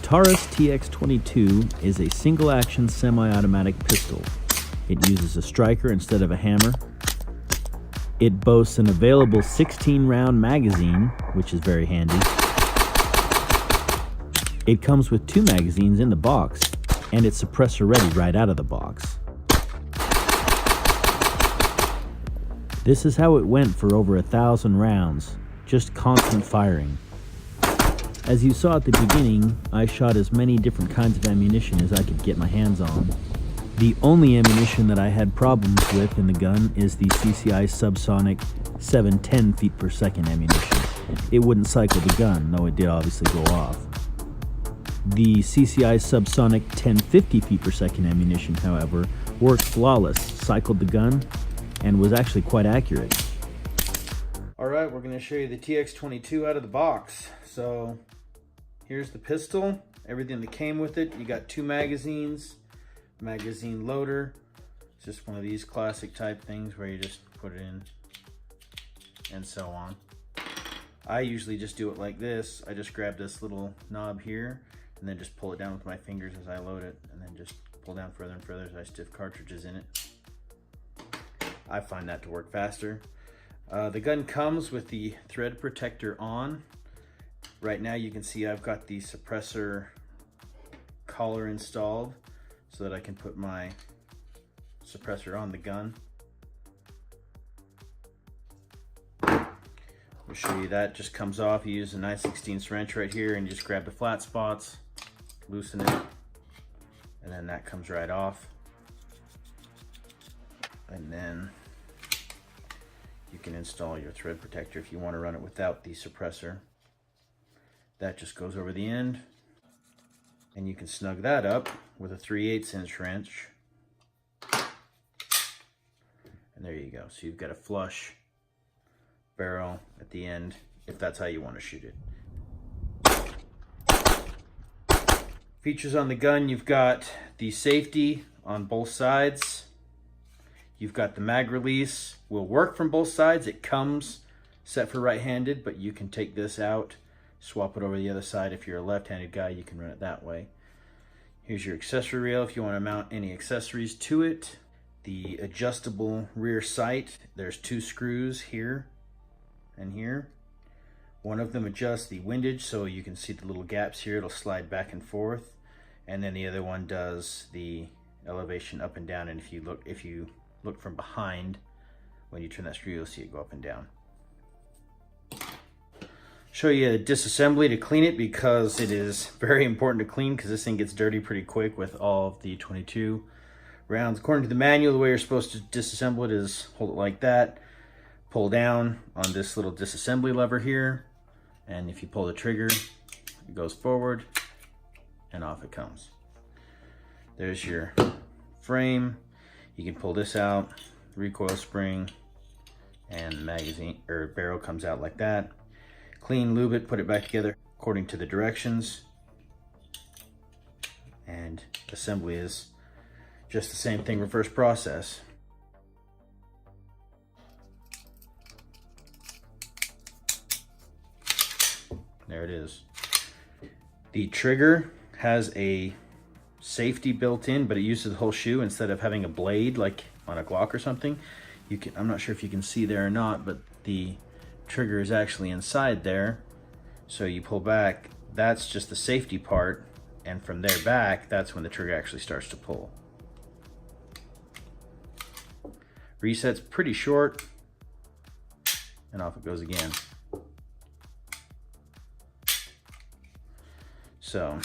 Taurus TX22 is a single-action semi-automatic pistol. It uses a striker instead of a hammer. It boasts an available 16-round magazine, which is very handy. It comes with 2 magazines in the box, and it's suppressor ready right out of the box. This is how it went for over 1,000 rounds, just constant firing. As you saw at the beginning, I shot as many different kinds of ammunition as I could get my hands on. The only ammunition that I had problems with in the gun is the CCI subsonic 710 feet per second ammunition. It wouldn't cycle the gun, though it did obviously go off. The CCI subsonic 1050 feet per second ammunition, however, worked flawless, cycled the gun, and was actually quite accurate. Alright, we're going to show you the TX22 out of the box. So here's the pistol, everything that came with it. You got 2 magazines, magazine loader. It's just one of these classic type things where you just put it in and so on. I usually just do it like this. I just grab this little knob here and then just pull it down with my fingers as I load it, and then just pull down further and further as I stiff cartridges in it. I find that to work faster. The gun comes with the thread protector on. Right now you can see I've got the suppressor collar installed so that I can put my suppressor on the gun. I'll show you that just comes off. You use a 9/16 wrench right here and you just grab the flat spots, loosen it, and then that comes right off. And then you can install your thread protector if you want to run it without the suppressor. That just goes over the end, and you can snug that up with a 3/8" wrench. And there you go. So you've got a flush barrel at the end if that's how you want to shoot it. Features on the gun, you've got the safety on both sides. You've got the mag release, will work from both sides. It comes set for right-handed, but you can take this out, swap it over the other side. If you're a left-handed guy, you can run it that way. Here's your accessory rail if you want to mount any accessories to it. The adjustable rear sight, there's 2 screws here and here. One of them adjusts the windage, so you can see the little gaps here. It'll slide back and forth. And then the other one does the elevation up and down. And if you look from behind, when you turn that screw, you'll see it go up and down. Show you a disassembly to clean it, because it is very important to clean, because this thing gets dirty pretty quick with all of the 22 rounds. According to the manual, the way you're supposed to disassemble it is hold it like that, pull down on this little disassembly lever here, and if you pull the trigger, it goes forward and off it comes. There's your frame. You can pull this out, recoil spring, and the magazine or barrel comes out like that. Clean, lube it, put it back together according to the directions. And assembly is just the same thing, reverse process. There it is. The trigger has a safety built in, but it uses the whole shoe instead of having a blade like on a Glock or something. I'm not sure if you can see there or not, but the trigger is actually inside there. So you pull back, that's just the safety part, and from there back, that's when the trigger actually starts to pull. Reset's pretty short, and off it goes again. So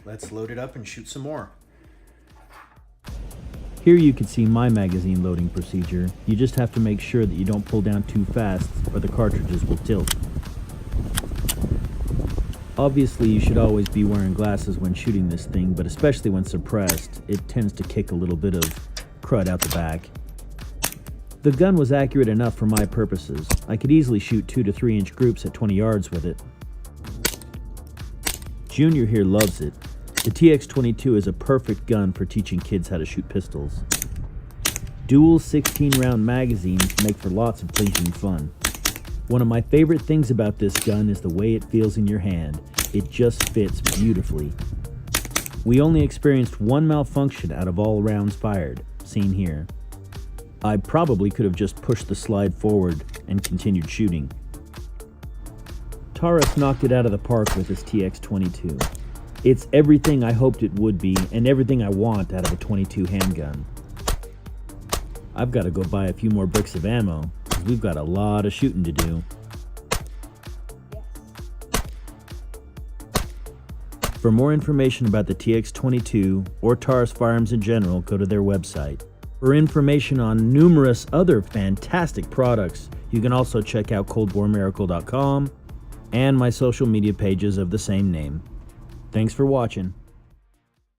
let's load it up and shoot some more. Here you can see my magazine loading procedure. You just have to make sure that you don't pull down too fast or the cartridges will tilt. Obviously you should always be wearing glasses when shooting this thing, but especially when suppressed, it tends to kick a little bit of crud out the back. The gun was accurate enough for my purposes. I could easily shoot 2 to 3 inch groups at 20 yards with it. Junior here loves it. The TX22 is a perfect gun for teaching kids how to shoot pistols. Dual 16-round magazines make for lots of pleasing fun. One of my favorite things about this gun is the way it feels in your hand. It just fits beautifully. We only experienced one malfunction out of all rounds fired, seen here. I probably could have just pushed the slide forward and continued shooting. Taurus knocked it out of the park with his TX22. It's everything I hoped it would be and everything I want out of a .22 handgun. I've got to go buy a few more bricks of ammo, because we've got a lot of shooting to do. For more information about the TX22 or Taurus firearms in general, go to their website. For information on numerous other fantastic products, you can also check out Coldboremiracle.com and my social media pages of the same name. Thanks for watching.